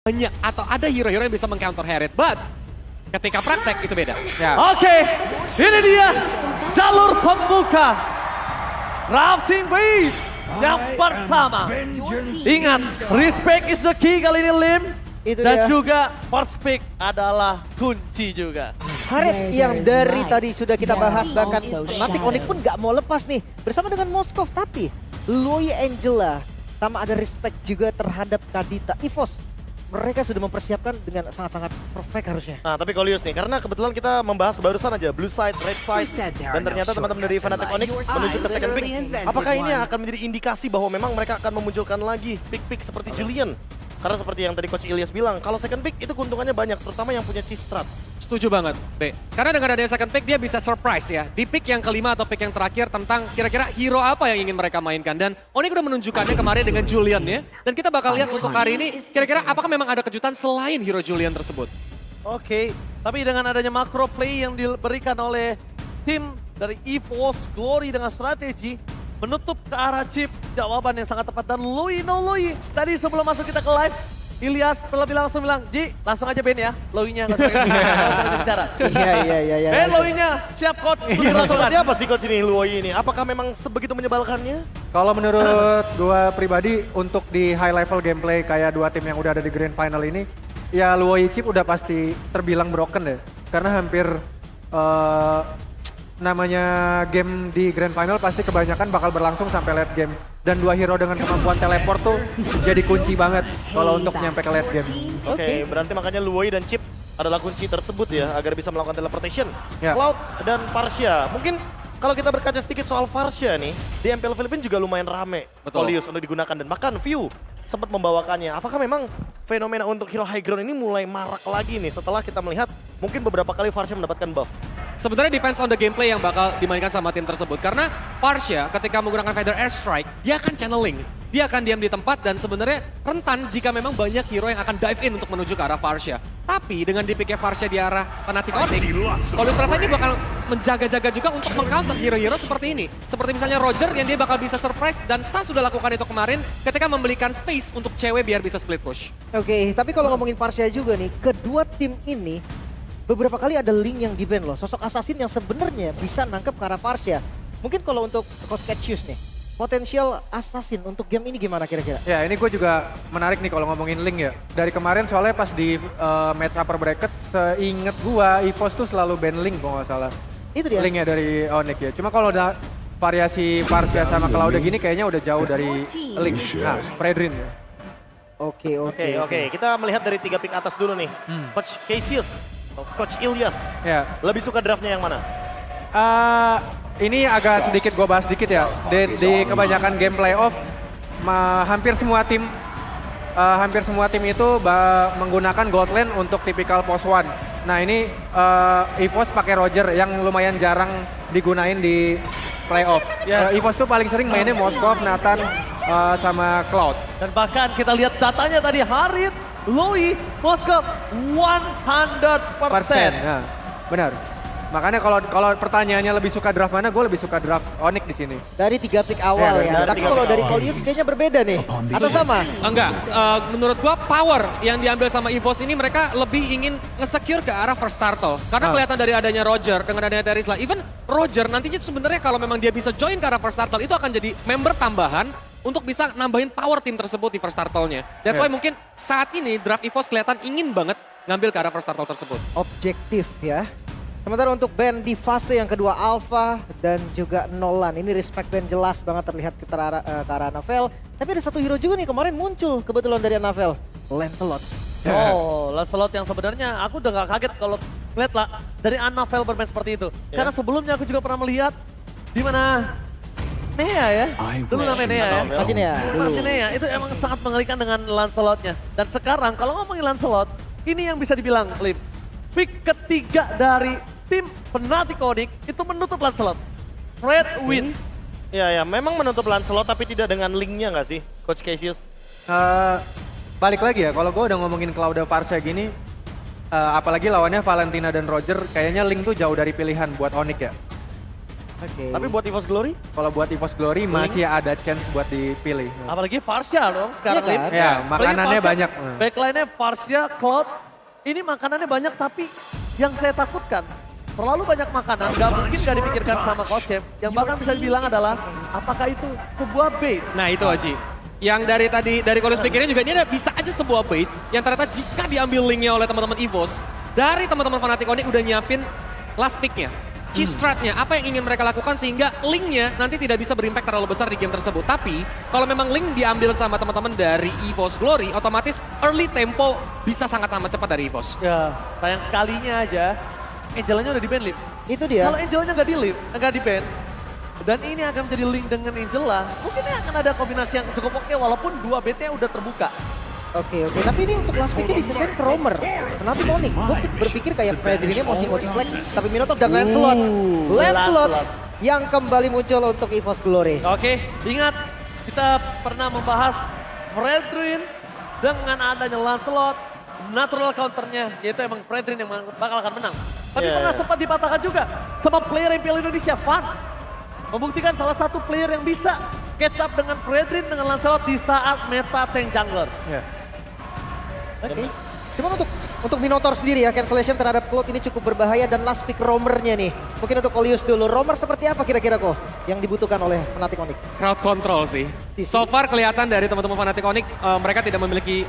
banyak atau ada hero-hero yang bisa meng-counter Herald. But ketika praktek itu beda. Ya. Oke, ini dia jalur pembuka drafting base yang pertama. Ingat, respect is the key kali ini Lim. Itu Dan dia. juga first pick adalah kunci juga. Harit yang dari tadi sudah kita bahas, bahkan Fnatic Onyx pun gak mau lepas nih bersama dengan Moskov. Tapi Loi Angela sama ada respect juga terhadap Kadita EVOS. Mereka sudah mempersiapkan dengan sangat-sangat perfect harusnya. Nah, tapi Kolius nih, karena kebetulan kita membahas barusan aja Blue Side, Red Side, dan ternyata teman-teman dari Fnatic Onyx menuju ke second pick. Apakah ini akan menjadi indikasi bahwa memang mereka akan memunculkan lagi pick-pick seperti Julian? Karena seperti yang tadi Coach Ilyas bilang, kalau second pick itu keuntungannya banyak, terutama yang punya C-Strat. Setuju banget, B. Karena dengan adanya second pick dia bisa surprise ya. Di pick yang kelima atau pick yang terakhir tentang kira-kira hero apa yang ingin mereka mainkan. Dan Onyx udah menunjukkannya kemarin dengan Julian ya. Dan kita bakal lihat untuk hari ini kira-kira apakah memang ada kejutan selain hero Julian tersebut. Oke, tapi dengan adanya macro play yang diberikan oleh tim dari EVOS Glory dengan strategi menutup ke arah chip, jawaban yang sangat tepat. Dan Loi tadi sebelum masuk kita ke live, Ilyas terlebih langsung bilang, Ji langsung aja Ben ya, Loi-nya nggak usah bicara. Iya. Ben Loi-nya siap coach, Iya, langsung seperti apa sih Coach ini Luoi ini? Apakah memang sebegitu menyebalkannya? Kalau menurut gua pribadi untuk di high level gameplay kayak dua tim yang udah ada di grand final ini, ya Luoi Chip udah pasti terbilang broken deh. Karena hampir namanya game di grand final pasti kebanyakan bakal berlangsung sampai late game. Dan dua hero dengan kemampuan teleport tuh jadi kunci banget kalau untuk nyampe ke late game. Oke, berarti makanya Luoi dan Chip adalah kunci tersebut ya, agar bisa melakukan teleportation. Ya. Cloud dan Farsha, mungkin kalau kita berkaca sedikit soal Farsha nih, di MPL Filipina juga lumayan rame Betul. Kolius untuk digunakan. Dan bahkan View sempat membawakannya. Apakah memang fenomena untuk hero high ground ini mulai marak lagi nih setelah kita melihat mungkin beberapa kali Farsha mendapatkan buff? Sebenarnya depends on the gameplay yang bakal dimainkan sama tim tersebut. Karena Farsha ketika menggunakan Feather Airstrike, dia akan channeling. Dia akan diam di tempat dan sebenarnya rentan jika memang banyak hero yang akan dive in untuk menuju ke arah Farsha. Tapi dengan dipiknya Farsha di arah Fnatic Onyx, kalau rasa ini bakal menjaga-jaga juga untuk meng-counter hero-hero seperti ini. Seperti misalnya Roger yang dia bakal bisa surprise dan Sta sudah lakukan itu kemarin ketika membelikan space untuk cewek biar bisa split push. Oke, tapi kalau ngomongin Farsha juga nih, kedua tim ini beberapa kali ada link yang di-ban loh. Sosok assassin yang sebenarnya bisa nangkep ke arah Farsha. Mungkin kalau untuk Coach Catchius nih, potensial assassin untuk game ini gimana kira-kira? Ya ini gue juga menarik nih kalau ngomongin Link ya. Dari kemarin soalnya pas di match upper bracket, seinget gua EVOS tuh selalu ban Link kalau nggak salah. Itu dia. Linknya dari Onyx ya. Cuma kalau udah variasi Farsha sama Cloud gini kayaknya udah jauh dari Link. Nah, Fredrin ya. Oke. Oke, kita melihat dari 3 pick atas dulu nih. Coach Cassius, Coach Ilyas, Ya. lebih suka draftnya yang mana? Ini agak sedikit gue bahas sedikit ya. Di kebanyakan game playoff, hampir semua tim itu menggunakan gold lane untuk tipikal post one. Nah ini EVOS pakai Roger yang lumayan jarang digunain di playoff. Yes. EVOS tuh paling sering mainnya Moskov, Nathan, sama Cloud. Dan bahkan kita lihat datanya tadi Harit, Loi, Moskov 100%. Nah, benar. Makanya kalau pertanyaannya lebih suka draft mana, gue lebih suka draft Onyx di sini. Dari 3 pick awal Ya, ya. dari Tapi tiga kalau pick dari awal. Kolius kayaknya berbeda nih. Atau sama? Enggak, menurut gua power yang diambil sama EVOS ini mereka lebih ingin nge-secure ke arah first turtle. Karena kelihatan dari adanya Roger, dengan adanya Terisla, even Roger nantinya sebenarnya kalau memang dia bisa join ke arah first turtle itu akan jadi member tambahan untuk bisa nambahin power tim tersebut di first turtle-nya. That's why mungkin saat ini draft EVOS kelihatan ingin banget ngambil ke arah first turtle tersebut. Objektif ya. Sementara untuk band di fase yang kedua Alpha dan juga Nolan. Ini respect band jelas banget terlihat ke arah Navel. Tapi ada satu hero juga nih kemarin muncul kebetulan dari Navel. Lancelot. Oh, Lancelot yang sebenarnya aku udah gak kaget kalau ngeliat lah dari Annabelle bermain seperti itu. Karena sebelumnya aku juga pernah melihat di mana Nea ya. Dulu namanya Nea ya. Masih nih ya dulu. Masih Nea, itu emang sangat mengerikan dengan Lancelotnya. Dan sekarang kalau ngomongin Lancelot, ini yang bisa dibilang, Lim. Pick ketiga dari tim Fnatic Onyx itu menutup Lancelot. Red win. Ya, memang menutup Lancelot tapi tidak dengan linknya nggak sih, Coach Cassius? Balik lagi ya, kalau gue udah ngomongin Cloud Farsha gini, apalagi lawannya Valentina dan Roger, kayaknya Link tuh jauh dari pilihan buat Onyx ya. Oke. Tapi buat EVOS Glory, Kalau buat EVOS Glory masih ada chance buat dipilih. Apalagi Farsha dong sekarang. Iya kan? Lim. Ya, Apalagi makanannya Farsha, banyak. Backline-nya Farsha, Cloud. Ini makanannya banyak tapi yang saya takutkan terlalu banyak makanan, nggak mungkin nggak dipikirkan sama Coach Chef. Yang bahkan bisa dibilang adalah apakah itu sebuah bait? Nah itu Aji. Yang dari Kolis pikirnya juga ini ada bisa aja sebuah bait yang ternyata jika diambil linknya oleh teman-teman EVOS, dari teman-teman Fnatic Onyx udah nyiapin last pick-nya. Stratnya, apa yang ingin mereka lakukan sehingga linknya nanti tidak bisa berimpact terlalu besar di game tersebut. Tapi kalau memang link diambil sama teman-teman dari EVOS Glory, otomatis early tempo bisa sangat-sangat cepat dari EVOS. Ya, sayang sekalinya aja Angelanya udah di-ban, Lim. Itu dia. Kalau Angelanya nggak di-ban, dan ini akan menjadi link dengan Angela, mungkin ini akan ada kombinasi yang cukup oke walaupun dua BT udah terbuka. Oke, tapi ini untuk last pick-nya diselesain ke Romer. Kenapa Onyx? Gue berpikir kayak Fredrin ini mosi flex, tapi Minotaur dan Lancelot. Lancelot yang kembali muncul untuk EVOS Glory. Oke, ingat kita pernah membahas Fredrin dengan adanya Lancelot, natural counternya yaitu emang Fredrin yang bakal akan menang. Tapi pernah sempat dipatahkan juga sama player MPL Indonesia, Van. Membuktikan salah satu player yang bisa catch up dengan Fredrin dengan Lancelot di saat meta tank jungler. Ya. Oke. Cuma untuk Minotaur sendiri ya, cancellation terhadap Cloud ini cukup berbahaya dan last pick Romernya nih. Mungkin untuk Olius dulu. Romer seperti apa kira-kira kok yang dibutuhkan oleh Fnatic Onyx? Crowd control sih. So far kelihatan dari teman-teman Fnatic Onyx mereka tidak memiliki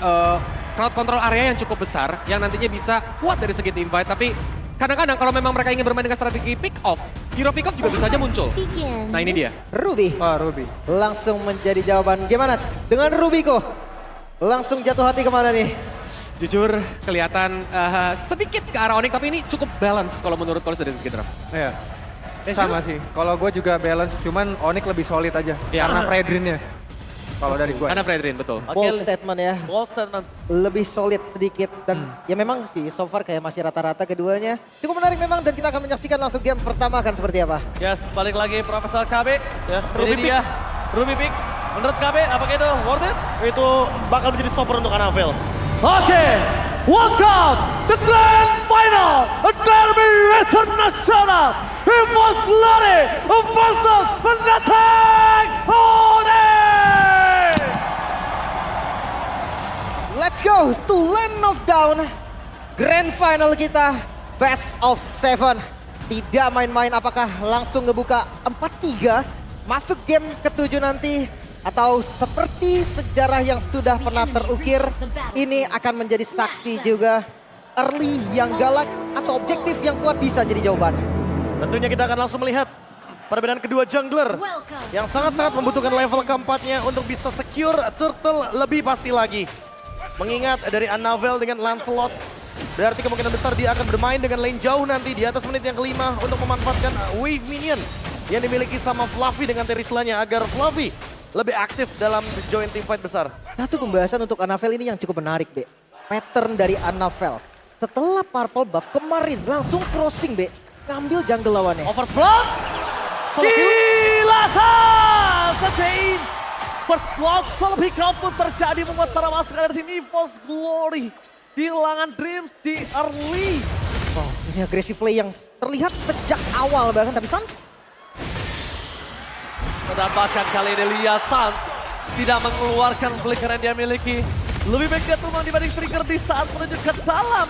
crowd control area yang cukup besar yang nantinya bisa kuat dari segi team fight. Tapi kadang-kadang kalau memang mereka ingin bermain dengan strategi pick off, hero pick off juga bisa aja muncul. Nah ini dia. Ruby Oh, Ruby. langsung menjadi jawaban. Gimana dengan Ruby kok? Langsung jatuh hati kemana nih? Jujur kelihatan sedikit ke arah Onyx tapi ini cukup balance kalau menurut Kolis dari segi draft. Iya. Sama sih. Kalau gue juga balance, cuman Onyx lebih solid aja. Iya. Karena Fredrinnya. Kalau dari gue. Karena Fredrin betul. Bold statement ya. Ball statement. Lebih solid sedikit dan ya memang sih so far kayak masih rata-rata keduanya. Cukup menarik memang dan kita akan menyaksikan langsung game pertama akan seperti apa. Yes, balik lagi Profesor KB. Ya, Ini Ruby dia. Ruby pick. Menurut KB, apakah itu worth it? itu bakal menjadi stopper untuk Anavel. Oke, welcome the grand final, a derby international, EVOS Glory versus Fnatic Onyx! Let's go to Land of Down. Grand final kita best of 7. Tidak main-main, apakah langsung ngebuka 4-3 masuk game ke-7 nanti atau seperti sejarah yang sudah pernah terukir ini akan menjadi saksi juga early yang galak atau objektif yang kuat bisa jadi jawaban. Tentunya kita akan langsung melihat perbedaan kedua jungler yang sangat-sangat membutuhkan level keempatnya untuk bisa secure turtle lebih pasti lagi. Mengingat dari Anavel dengan Lancelot, berarti kemungkinan besar dia akan bermain dengan lane jauh nanti di atas menit yang kelima untuk memanfaatkan wave minion yang dimiliki sama Fluffy dengan Terizla-nya agar Fluffy lebih aktif dalam join team fight besar. Satu pembahasan untuk Anavel ini yang cukup menarik, Be. Pattern dari Anavel. Setelah purple buff kemarin langsung crossing, Be. Ngambil jungle lawannya. Oversplot, Solo kill. Kilasan, Sejain. First blood, solo pick out pun terjadi membuat para masukan dari tim EVOS Glory. Kehilangan Dreams di early. Oh, ini aggressive play yang terlihat sejak awal bahkan, tapi Sans Dan bahkan kali ini lihat Sans tidak mengeluarkan flicker yang dia miliki. Lebih baik dia tumbang dibanding trigger di saat menuju ke dalam.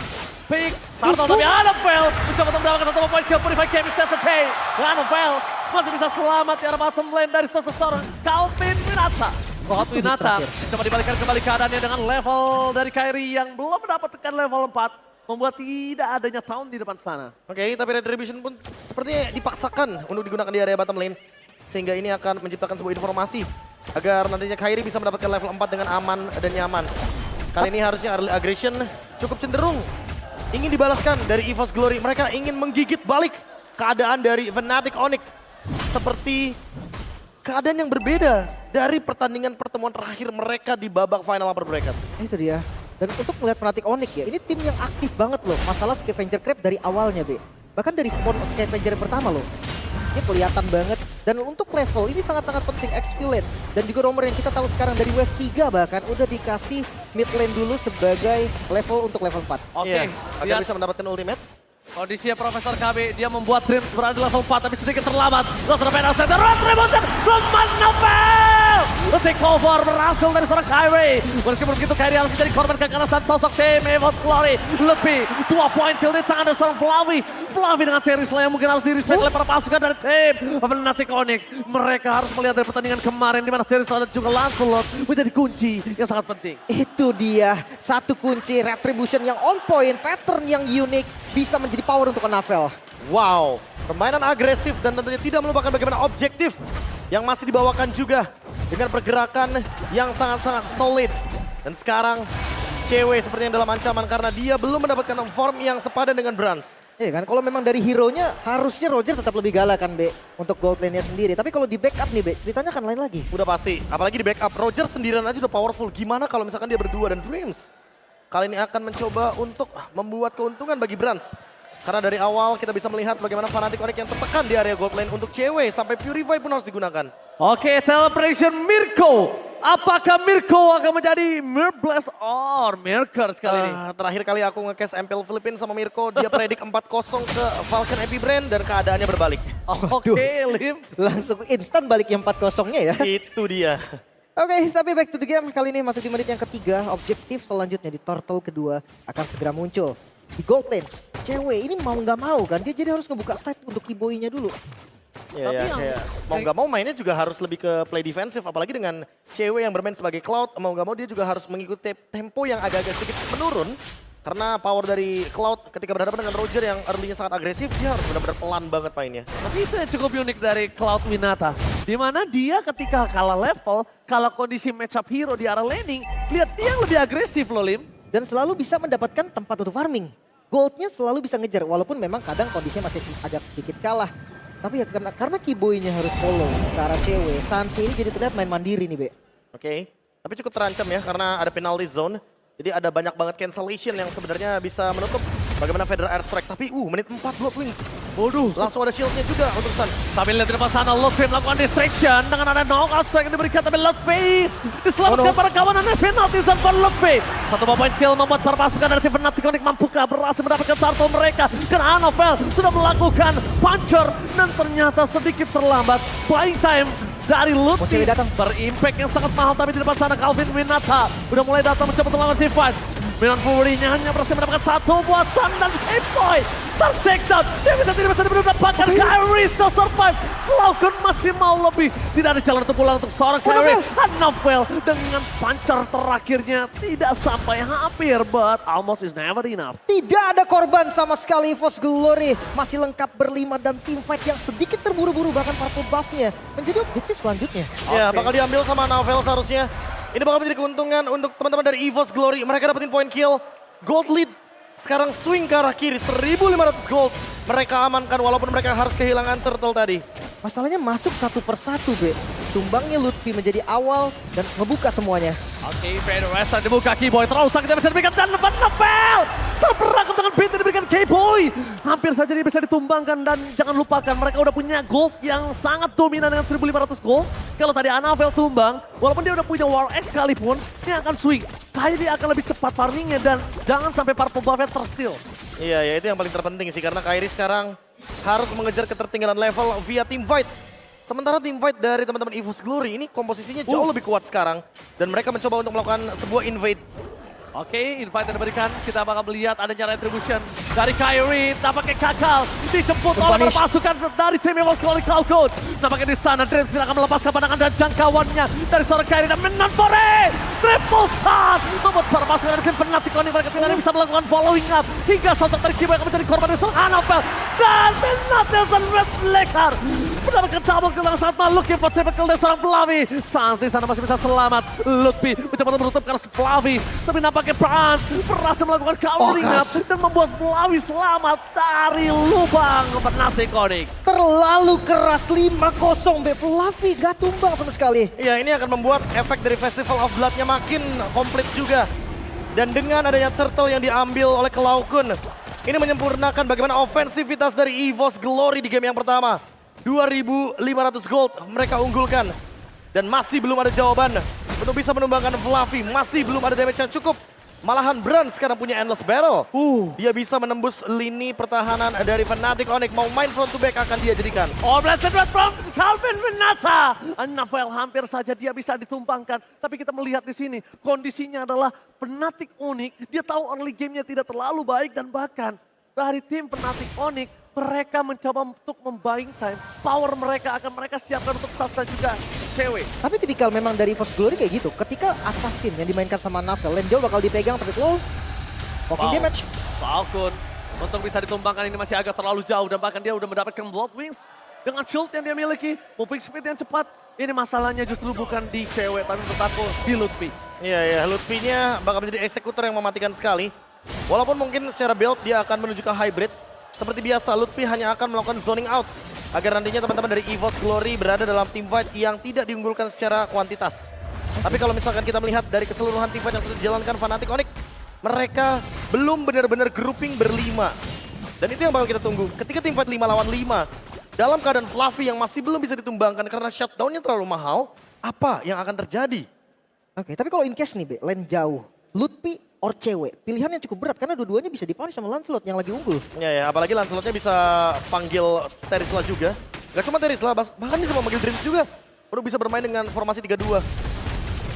Pick, Turtle tapi Anavel mencoba untuk mendapatkan satu poin kill Purify Game is set to pay. Anavel masih bisa selamat di arah bottom lane dari seseorang Calvin Winata. Kohot Winata coba dibalikan kembali keadaannya dengan level dari Kairi yang belum mendapatkan level 4. Membuat tidak adanya town di depan sana. Oke, tapi Retribution pun sepertinya dipaksakan untuk digunakan di area bottom lane. Sehingga ini akan menciptakan sebuah informasi agar nantinya Kairi bisa mendapatkan level 4 dengan aman dan nyaman. Kali ini harusnya early aggression cukup cenderung ingin dibalaskan dari EVOS Glory. Mereka ingin menggigit balik keadaan dari Fnatic Onyx. Seperti keadaan yang berbeda dari pertandingan pertemuan terakhir mereka di babak final upper bracket. itu dia. Dan untuk melihat Fnatic Onyx ya, ini tim yang aktif banget loh. Masalah Scavenger Crab dari awalnya, Be. Bahkan dari spawn Scavenger yang pertama loh. Ini kelihatan banget. Dan untuk level ini sangat-sangat penting XP lane. Dan juga Romer yang kita tahu sekarang dari wave 3 bahkan udah dikasih mid lane dulu sebagai level untuk level 4. Oke, Iya, agar lihat bisa mendapatkan ultimate. Kondisinya Profesor KB, dia membuat Dreams berada di level 4 tapi sedikit terlambat. Langsung ada Final Center, Retribution, Roman Novel! Take over berhasil dari seorang Kyrie. Meskipun begitu Kyrie harus menjadi korban kekerasan sosok tim EVOS Glory. Lebih 2 poin kill di tangan dari seorang Flavi. Flavi dengan series yang mungkin harus di-respect oleh para pasukan dari tim Fnatic Onyx. Mereka harus melihat dari pertandingan kemarin di mana series dan juga Lancelot menjadi kunci yang sangat penting. Itu dia, satu kunci Retribution yang on point, pattern yang unik, bisa menjadi power untuk Navel. Wow, permainan agresif dan tentunya tidak melupakan bagaimana objektif yang masih dibawakan juga dengan pergerakan yang sangat-sangat solid. Dan sekarang cewek sepertinya dalam ancaman karena dia belum mendapatkan form yang sepadan dengan Brans. Iya kan, kalau memang dari hero-nya harusnya Roger tetap lebih galak kan, Be, untuk gold lane-nya sendiri. Tapi kalau di backup nih, Be, ceritanya kan lain lagi. Udah pasti, apalagi di backup. Roger sendirian aja udah powerful. Gimana kalau misalkan dia berdua dan Dreams kali ini akan mencoba untuk membuat keuntungan bagi Brans. Karena dari awal kita bisa melihat bagaimana Fnatic Onyx yang tertekan di area gold lane untuk cewek sampai Purify pun harus digunakan. Oke, celebration Mirko. Apakah Mirko akan menjadi Mirbless or Mirkers kali ini? Terakhir kali aku nge-cast MPL Filipina sama Mirko, dia predik 4-0 ke Falcon Epi Brand dan keadaannya berbalik. Oke, Lim. Langsung instan balik yang 4-0-nya ya. Itu dia. Oke, tapi back to the game. Kali ini masuk di menit yang ketiga. Objektif selanjutnya di turtle kedua akan segera muncul. Di gold lane, cewek ini mau nggak mau kan, dia jadi harus ngebuka side untuk keyboy-nya dulu. Ya, Tapi ya, kayak mau nggak mau mainnya juga harus lebih ke play defensif. Apalagi dengan cewek yang bermain sebagai Cloud, mau nggak mau dia juga harus mengikuti tempo yang agak-agak sedikit menurun. Karena power dari Cloud ketika berhadapan dengan Roger yang early-nya sangat agresif, dia harus benar-benar pelan banget mainnya. Tapi itu yang cukup unik dari Cloud Winata. Dimana dia ketika kalah level, kalah kondisi matchup hero di arah laning, lihat dia yang lebih agresif loh, Lim. Dan selalu bisa mendapatkan tempat untuk farming. Goldnya selalu bisa ngejar, walaupun memang kadang kondisinya masih agak sedikit kalah. Tapi ya karena keyboy-nya harus follow ke arah cewek, Sansi ini jadi terlihat main mandiri nih, Be. Oke, tapi cukup terancam ya karena ada penalty zone. Jadi ada banyak banget cancellation yang sebenarnya bisa menutup bagaimana Federer Airstrike. Tapi menit 4 Blood Wings. Waduh. Langsung ada shieldnya juga untuk Sun. Tapi lihat di depan sana, Lutfi melakukan distraction dengan ada knockout yang diberikan. Tapi Lutfi diselamatkan para kawanan dan penalti zone for Lutfi. 1 point kill membuat para pasukan dari tim Fnatic Onyx mampukah berhasil mendapatkan turtle mereka. Karena Novel sudah melakukan puncher dan ternyata sedikit terlambat. Buying time dari Lutfi berimpact yang sangat mahal. Tapi di depan sana Calvin Winata udah mulai datang mencoba untuk melawan T5. Milan Furinya hanya berhasil mendapatkan 1 buat Sun dan K-Boy ter-take down. Dia tidak bisa mendapatkan Kyrie still survive. Falcon masih mau lebih. Tidak ada jalan untuk pulang untuk seorang Kyrie. Novel dengan puncher terakhirnya tidak sampai hampir, but almost is never enough. Tidak ada korban sama sekali. EVOS Glory masih lengkap berlima dan team fight yang sedikit terburu-buru, bahkan purple buff-nya menjadi objektif selanjutnya. Ya, bakal diambil sama Novel seharusnya. Ini bakal menjadi keuntungan untuk teman-teman dari EVOS Glory. Mereka dapetin point kill. Gold lead. Sekarang swing ke arah kiri. 1.500 gold. Mereka amankan walaupun mereka harus kehilangan turtle tadi. Masalahnya masuk satu persatu, Be. Tumbangnya Lutfi menjadi awal dan ngebuka semuanya. Oke, Vader Western dibuka K-Boy. Terus sakitnya bisa diberikan dan Novel terperangkap dengan pintu diberikan K-Boy. Hampir saja dia bisa ditumbangkan dan jangan lupakan mereka udah punya gold yang sangat dominan dengan 1.500 gold. Kalau tadi Anavel tumbang, walaupun dia udah punya War X sekalipun, dia akan swing. Kayak dia akan lebih cepat farmingnya dan jangan sampai purple buff-nya tersteal. Iya, ya itu yang paling terpenting sih. Karena Kyrie sekarang harus mengejar ketertinggalan level via team fight. Sementara team fight dari teman-teman EVOS Glory ini komposisinya jauh lebih kuat sekarang. Dan mereka mencoba untuk melakukan sebuah invade. Oke, invite yang diberikan, kita bakal melihat adanya retribution dari Kyrie. Nampaknya Kakal dijemput oleh pasukan dari tim EVOS Glory Cloud. Nampaknya di sana Dreams tidak akan melepaskan pandangan dan jangkauannya dari seorang Kyrie dan Menanpore. Triple shot membuat para pasukan dari tim Fnatic Onyx mereka tidak bisa melakukan following up. Hingga sosok dari Kiba yang menjadi korban dari seorang Anavel. Dan Fnatic Reflector mendapatkan double kill yang sangat makhluk yang triple kill dari seorang Flavi. Sans di sana masih bisa selamat. Lutfi mencoba untuk menutup karena Flavi. Tapi nampaknya Brans berhasil melakukan covering up dan membuat Flavi selamat dari lubang Fnatic Onyx. Terlalu keras 5-0, Be. Flavi gak tumbang sama sekali. Iya, ini akan membuat efek dari Festival of Blood-nya makin komplit juga. Dan dengan adanya turtle yang diambil oleh Klaukun, ini menyempurnakan bagaimana ofensivitas dari EVOS Glory di game yang pertama. 2.500 gold mereka unggulkan. Dan masih belum ada jawaban untuk bisa menumbangkan Fluffy. Masih belum ada damage yang cukup Malahan Brand sekarang punya endless battle. Dia bisa menembus lini pertahanan dari Fnatic Onyx. Mau main front to back akan dia jadikan. Oh, blessed red from Calvin Renata. Navel hampir saja dia bisa ditumbangkan. Tapi kita melihat di sini kondisinya adalah Fnatic Onyx. Dia tahu early game-nya tidak terlalu baik dan bahkan dari tim Fnatic Onyx mereka mencoba untuk membuying time. Power mereka akan mereka siapkan untuk Sastra juga cewek. Tapi tipikal memang dari EVOS Glory kayak gitu. Ketika Assassin yang dimainkan sama Navel, lane jauh bakal dipegang pakai claw. Walking damage. Falcon untuk bisa ditumbangkan ini masih agak terlalu jauh dan bahkan dia udah mendapatkan Blood Wings dengan shield yang dia miliki, moving speed yang cepat. Ini masalahnya justru bukan di cewek tapi menurut aku di Lutfi. Iya, Lutfi-nya bakal menjadi eksekutor yang mematikan sekali. Walaupun mungkin secara build dia akan menuju ke hybrid. Seperti biasa, Lutfi hanya akan melakukan zoning out. Agar nantinya teman-teman dari EVOS Glory berada dalam teamfight yang tidak diunggulkan secara kuantitas. Tapi kalau misalkan kita melihat dari keseluruhan teamfight yang sudah dijalankan Fnatic Onyx, mereka belum benar-benar grouping berlima. Dan itu yang bakal kita tunggu. Ketika teamfight 5 lawan 5, dalam keadaan Fluffy yang masih belum bisa ditumbangkan karena shutdown-nya terlalu mahal, apa yang akan terjadi? Oke, tapi kalau in case nih, Be, lane jauh, Lutfi or cewek, pilihannya cukup berat karena dua-duanya bisa dipunish sama Lancelot yang lagi unggul. Ya, apalagi Lancelotnya bisa panggil Terisla juga. Gak cuma Terisla, bahkan bisa memanggil Dreams juga. Untuk bisa bermain dengan formasi 3-2.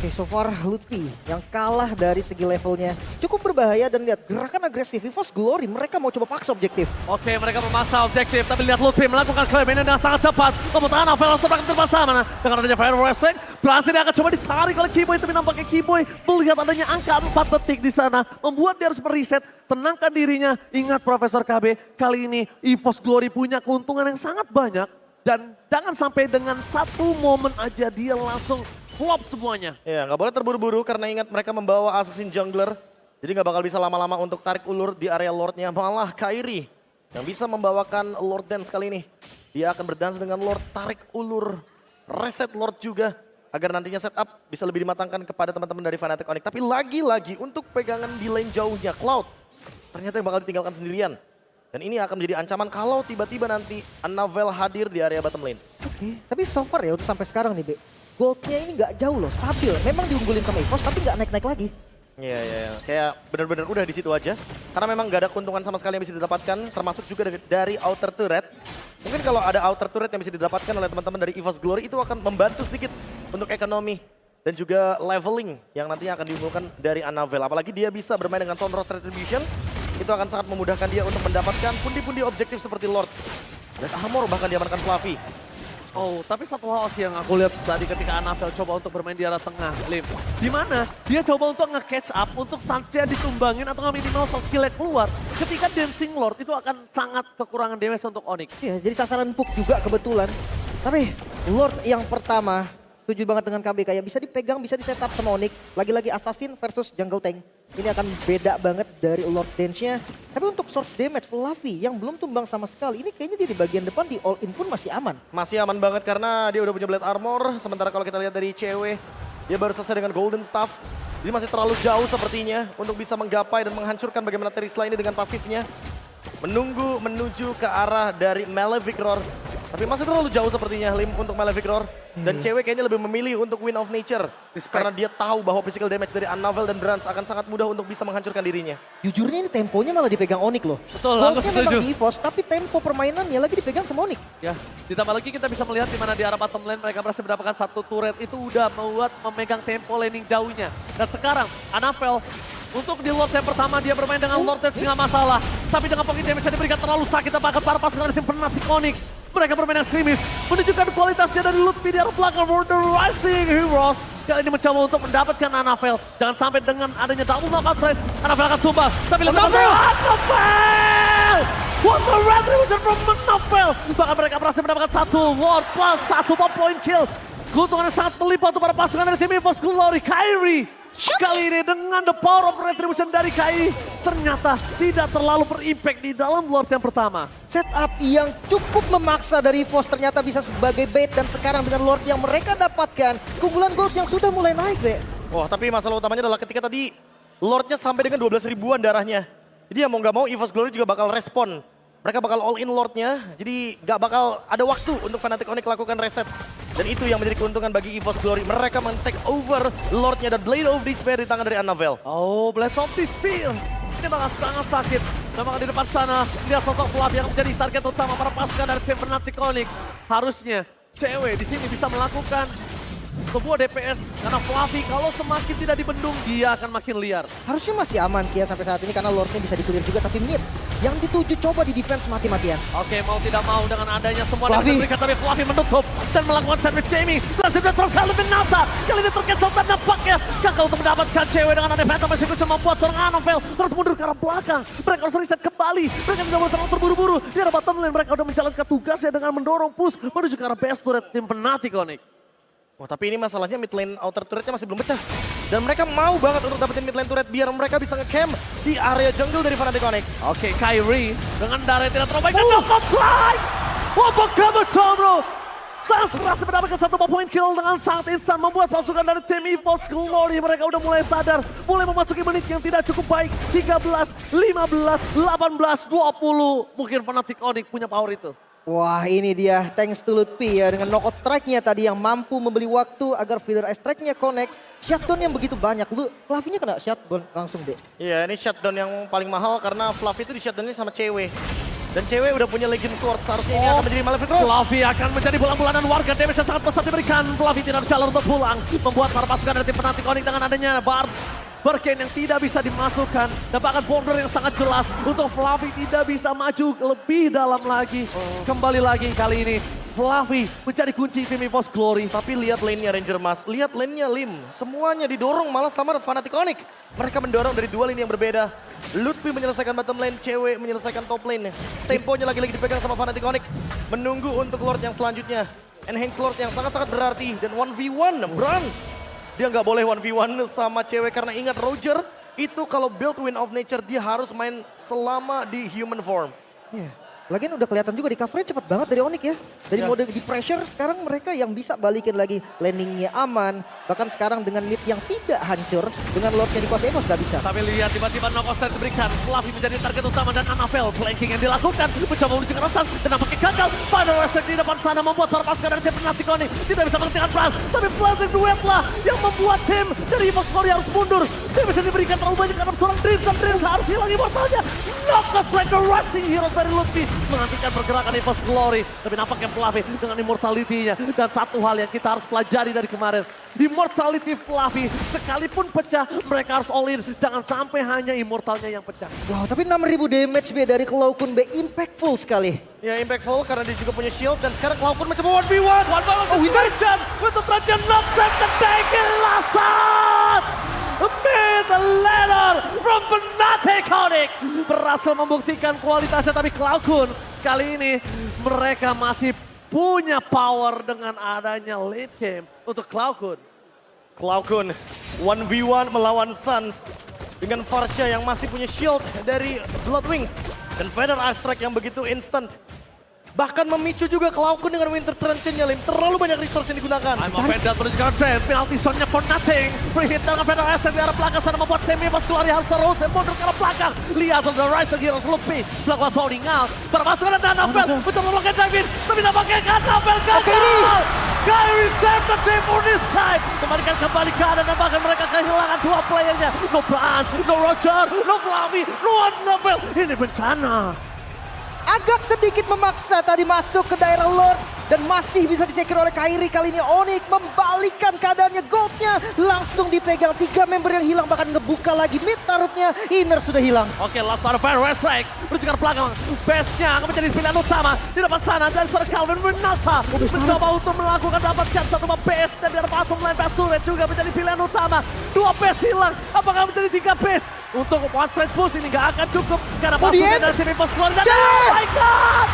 Oke, so far Lutfi yang kalah dari segi levelnya cukup berbahaya dan lihat gerakan agresif EVOS Glory, mereka mau coba paksa objektif. Oke, mereka memaksa objektif, tapi lihat Lutfi melakukan claim ini dengan sangat cepat. Pemutaan Navel terbakar bersama. Dengan adanya Fire Wrestling, berhasil dia akan coba ditarik oleh Keyboy, tapi nampaknya Keyboy melihat adanya angka 4 detik di sana. Membuat dia harus mereset, tenangkan dirinya. Ingat Profesor KB, kali ini EVOS Glory punya keuntungan yang sangat banyak. Dan jangan sampai dengan satu momen aja dia langsung flop semuanya. Ya, nggak boleh terburu-buru karena ingat mereka membawa Assassin Jungler. Jadi nggak bakal bisa lama-lama untuk tarik ulur di area Lordnya. Malah Kairi yang bisa membawakan Lord Dance kali ini. Dia akan berdance dengan Lord, tarik ulur, reset Lord juga. Agar nantinya setup bisa lebih dimatangkan kepada teman-teman dari Fnatic Onyx. Tapi lagi-lagi untuk pegangan di lane jauhnya Cloud. Ternyata yang bakal ditinggalkan sendirian. Dan ini akan menjadi ancaman kalau tiba-tiba nanti Navel hadir di area bottom lane. Oke, tapi so far ya untuk sampai sekarang nih, Be. Goldnya ini nggak jauh loh, stabil. Memang diunggulin sama EVOS tapi nggak naik-naik lagi. Iya. Kayak benar-benar udah di situ aja. Karena memang nggak ada keuntungan sama sekali yang bisa didapatkan, termasuk juga dari outer turret. Mungkin kalau ada outer turret yang bisa didapatkan oleh teman-teman dari EVOS Glory itu akan membantu sedikit untuk ekonomi dan juga leveling yang nantinya akan diunggulkan dari Navel. Apalagi dia bisa bermain dengan Thorn Rose Retribution, itu akan sangat memudahkan dia untuk mendapatkan pundi-pundi objektif seperti Lord. Dan armor bahkan diamankan Fluffy. Oh, tapi satu hal sih yang aku lihat tadi ketika Navel coba untuk bermain di arah tengah, Lim. Di mana dia coba untuk nge-catch up, untuk stansnya ditumbangin atau nggak minimal soft skill keluar. Ketika Dancing Lord itu akan sangat kekurangan damage untuk Onyx. Iya, jadi sasaran Puck juga kebetulan. Tapi Lord yang pertama, setuju banget dengan KB, kayak bisa dipegang, bisa di-setup sama Onyx. Lagi-lagi Assassin versus Jungle Tank. Ini akan beda banget dari Lord Dance-nya. Tapi untuk source damage, Fluffy yang belum tumbang sama sekali, ini kayaknya dia di bagian depan di all in pun masih aman. Masih aman banget karena dia udah punya Blade Armor. Sementara kalau kita lihat dari cewek, dia baru selesai dengan Golden Staff. Jadi masih terlalu jauh sepertinya untuk bisa menggapai dan menghancurkan bagaimana Terisla ini dengan pasifnya. Menunggu menuju ke arah dari Malefic Roar. Tapi masih terlalu jauh sepertinya Lim untuk Malefic Roar. Dan cewek kayaknya lebih memilih untuk Wind of Nature. Karena dia tahu bahwa physical damage dari Navel dan Brands akan sangat mudah untuk bisa menghancurkan dirinya. Jujurnya ini temponya malah dipegang Onyx loh. Betul, aku Goldnya memang setuju. di EVOS, tapi tempo permainannya lagi dipegang sama Onyx. Ya, ditambah lagi kita bisa melihat di mana di arah bottom lane mereka berhasil mendapatkan satu turret itu udah membuat memegang tempo laning jauhnya. Dan sekarang Navel untuk di Lord yang pertama dia bermain dengan Lord Edge nggak masalah. Tapi dengan pocket damage yang diberikan terlalu sakit bahkan para pasukan dari tim Fnatic Onyx. Mereka bermain yang skrimis, menunjukkan kualitasnya dari Lutfi di arah belakang for the Rising Heroes. Kali ini mencoba untuk mendapatkan Navel. Jangan sampai dengan adanya double knockout straight, Navel akan tumbang. Tapi lihat Navel! What the retribution from Navel! Bahkan mereka berhasil mendapatkan satu Lord plus satu point kill. Keuntungan yang sangat melipat untuk para pasukan dari tim EVOS Glory. Kairi kali ini dengan the power of retribution dari Kairi ternyata tidak terlalu berimpact di dalam Lord yang pertama. Setup yang cukup memaksa dari EVOS ternyata bisa sebagai bait dan sekarang dengan Lord yang mereka dapatkan, keunggulan gold yang sudah mulai naik, Be. Wah, tapi masalah utamanya adalah ketika tadi Lordnya sampai dengan 12 ribuan darahnya. Jadi ya mau nggak mau EVOS Glory juga bakal respon. Mereka bakal all in Lordnya, jadi nggak bakal ada waktu untuk Fnatic Onyx lakukan reset. Dan itu yang menjadi keuntungan bagi EVOS Glory. Mereka men-take over Lordnya dan Blade of Despair di tangan dari Annabelle. Oh, Blade of Despair. Ini sangat sakit. Memang di depan sana, lihat sosok Fluffy yang menjadi target utama para pasukan dari tim Fnatic Onyx. Harusnya cewek di sini bisa melakukan sebuah DPS. Karena Fluffy kalau semakin tidak dibendung, dia akan makin liar. Harusnya masih aman sih ya sampai saat ini karena Lordnya bisa di-clear juga. Tapi mid yang dituju coba di defense mati-matian. Oke, mau tidak mau dengan adanya semua yang Fluffy. bisa diberikan, tapi Fluffy menutup dan melakukan sandwich gaming. Berhasil datang kali Nata. Kali ini tercancel dan nampaknya gagal untuk mendapatkan cewek dengan ada Phantom Execution membuat seorang Annabelle harus mundur ke arah belakang. Mereka harus reset kembali. Mereka tidak boleh terlalu terburu-buru. Di arah bottom lane mereka sudah menjalankan tugasnya dengan mendorong push menuju ke arah base turret tim Fnatic Onyx. Oh, tapi ini masalahnya mid lane outer turretnya masih belum pecah. Dan mereka mau banget untuk dapetin mid lane turret biar mereka bisa nge-camp di area jungle dari Fnatic Onyx. Oke, Kyrie dengan darah yang tidak terlalu baik dan Jokot slide! Wah, betul bro! Sangat berhasil mendapatkan satu point kill dengan sangat instan membuat pasukan dari tim EVOS Glory. Mereka udah mulai sadar, mulai memasuki menit yang tidak cukup baik. 13, 15, 18, 20. Mungkin Fnatic Onyx punya power itu. Wah ini dia thanks to Lutfi ya dengan knockout strike-nya tadi yang mampu membeli waktu agar feeder strike-nya connect. Shutdown yang begitu banyak. Lu Fluffy-nya kena shutdown langsung deh. Iya, ini shutdown yang paling mahal karena Fluffy itu di shutdown ini sama cewek. Dan cewek udah punya Legend Sword, seharusnya ini akan menjadi Malefic Road. Fluffy akan menjadi bulan-bulanan warga, damage yang sangat besar diberikan. Fluffy tidak ada jalan untuk pulang. Membuat para pasukan dari tim Fnatic Onyx dengan adanya Barken yang tidak bisa dimasukkan. Dan bahkan border yang sangat jelas untuk Fluffy tidak bisa maju lebih dalam lagi. Kembali lagi kali ini. Fluffy menjadi kunci tim EVOS Glory. Tapi lihat lane-nya Ranger Mas, lihat lane-nya Lim. Semuanya didorong malah sama Fnatic Onyx. Mereka mendorong dari dua lane yang berbeda. Lutfi menyelesaikan bottom lane, cewek menyelesaikan top lane. Temponya lagi-lagi dipegang sama Fnatic Onyx. Menunggu untuk Lord yang selanjutnya. Enhance Lord yang sangat-sangat berarti. Dan 1v1, Bronze. Dia nggak boleh 1v1 sama cewek karena ingat Roger. Itu kalau build Wind of Nature dia harus main selama di human form. Iya. Lagian udah kelihatan juga di covernya cepat banget dari Onyx ya. Dari mode di pressure sekarang mereka yang bisa balikin lagi landingnya aman. Bahkan sekarang dengan mid yang tidak hancur. Dengan Lordnya dikuasai EVOS gak bisa. Tapi lihat tiba-tiba knockout strike diberikan. Fluffy menjadi target utama dan Annabelle flanking yang dilakukan. Mencoba menuju ke Rosan dan nampaknya gagal. Final Respect di depan sana membuat para pasukan dari tim Fnatic Onyx tidak bisa menghentikan perang. Tapi flashing duet lah yang membuat tim dari EVOS Glory harus mundur. Dia bisa diberikan terlalu banyak karena seorang Dream dan Dream harus hilang immortalnya. Knockout strike the rushing heroes dari Lutfi menghentikan pergerakan EVOS Glory. Tapi nampaknya Fluffy dengan immortality-nya. Dan satu hal yang kita harus pelajari dari kemarin. Immortality Fluffy sekalipun pecah mereka harus all in. Jangan sampai hanya immortalnya yang pecah. Wow tapi 6.000 damage B dari Cloud Kun B impactful sekali. Ya impactful karena dia juga punya shield. Dan sekarang Cloud Kun mencoba 1v1. One by one situation with the Trajan Knocks and the taking Lasat! Mid ladder from Fnatic Onyx berhasil membuktikan kualitasnya, tapi Cloud Kun kali ini mereka masih punya power dengan adanya late game untuk Cloud Kun. Cloud Kun 1v1 melawan Suns dengan Farsha yang masih punya shield dari Blood Wings dan Feather Astrike yang begitu instant. Bahkan memicu juga Cloud Kun dengan Winter Trench-nya, Lim. Terlalu banyak resource yang digunakan. I'm offended menuju ke trend, penalty zone-nya for nothing. Free hit dengan Feather Astrike di arah belakang sana membuat tim EVOS Glory harus terus dan mundur ke arah belakang. Lihat the Rise of Heroes Lutfi melakukan zoning out. Berpasukan dan Annabelle mencoba melakukan David, tapi nampaknya Annabelle gagal. Kyrie save the day for this time. Kembalikan kembali keadaan dan bahkan mereka kehilangan dua playernya. No Bran, no Roger, no Fluffy, no Annabelle. Ini bencana. Agak sedikit memaksa tadi masuk ke daerah Lord. Dan masih bisa disekir oleh Kyrie. Kali ini Onyx membalikkan keadaannya. Goldnya langsung dipegang. 3 member yang hilang bahkan ngebuka lagi mid turretnya. Inner sudah hilang. Oke, last ada Fire Strike. Menuju ke belakang. Base-nya akan menjadi pilihan utama. Di depan sana dan Sir Calvin Renata mencoba untuk melakukan dapatkan satu base. Dan di bottom line base sulit juga menjadi pilihan utama. 2 base hilang. Apakah menjadi 3 base? Untuk one straight push ini gak akan cukup. Karena pasukan dari tim EVOS Glory. Dan oh my god!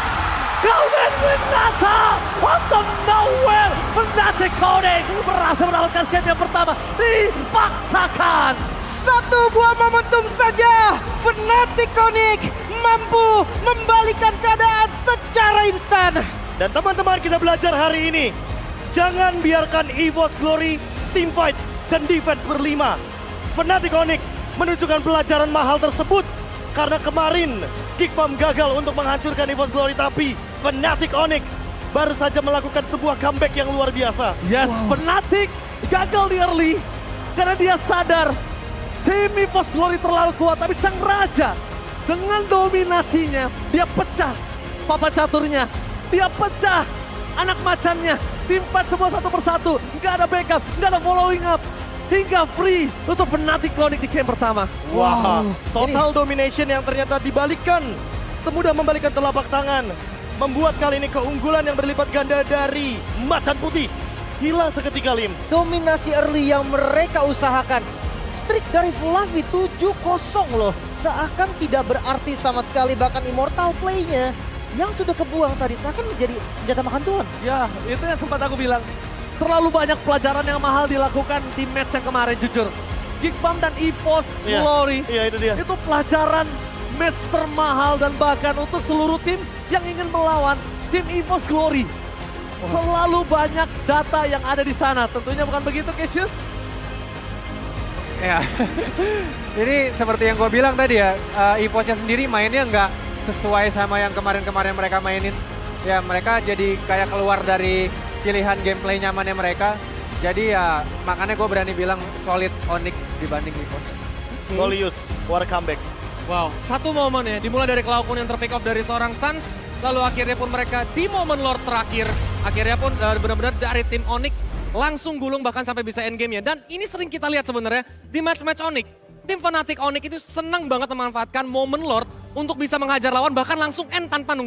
Calvin Renata out of nowhere. Fnatic Onyx berhasil mendapatkan game yang pertama. Dipaksakan. Satu buah momentum saja. Fnatic Onyx mampu membalikan keadaan secara instan. Dan teman-teman kita belajar hari ini. Jangan biarkan EVOS Glory team fight dan defense berlima. Fnatic Onyx menunjukkan pelajaran mahal tersebut. Karena kemarin Geek Farm gagal untuk menghancurkan EVOS Glory, tapi Fnatic Onyx baru saja melakukan sebuah comeback yang luar biasa. Yes, Fnatic gagal di early karena dia sadar tim EVOS Glory terlalu kuat, tapi sang raja dengan dominasinya dia pecah papan caturnya, dia pecah anak macannya, tim fight semua satu persatu, nggak ada backup, nggak ada following up, hingga free untuk Fnatic Onyx di game pertama. Wah, total domination yang ternyata dibalikkan. Semudah membalikkan telapak tangan. Membuat kali ini keunggulan yang berlipat ganda dari Macan Putih hilang seketika, Lim. Dominasi early yang mereka usahakan. Streak dari Fluffy 7-0 loh. Seakan tidak berarti sama sekali, bahkan immortal play-nya yang sudah kebuang tadi seakan menjadi senjata makan tuan. Ya, itu yang sempat aku bilang. Terlalu banyak pelajaran yang mahal dilakukan di match yang kemarin, jujur. Geekbomb dan EVOS Iya, Glory, iya, itu dia. itu pelajaran match termahal dan bahkan untuk seluruh tim yang ingin melawan tim EVOS Glory. Selalu banyak data yang ada di sana. Tentunya bukan begitu, Cassius? Ya, ini seperti yang gue bilang tadi ya, EVOS-nya sendiri mainnya nggak sesuai sama yang kemarin-kemarin mereka mainin. Ya, mereka jadi kayak keluar dari pilihan gameplay nyamannya mereka. Jadi ya, makanya gue berani bilang solid Onyx dibanding EVOS. Golius, what a comeback. Wow, satu momen ya, dimulai dari Cloud9 yang terpick off dari seorang Suns, lalu akhirnya pun mereka di momen Lord terakhir, akhirnya pun benar-benar dari tim Onyx langsung gulung bahkan sampai bisa endgame ya. Dan ini sering kita lihat sebenarnya di match-match Onyx. Tim Fnatic Onyx itu senang banget memanfaatkan momen Lord untuk bisa menghajar lawan bahkan langsung end tanpa nunggu.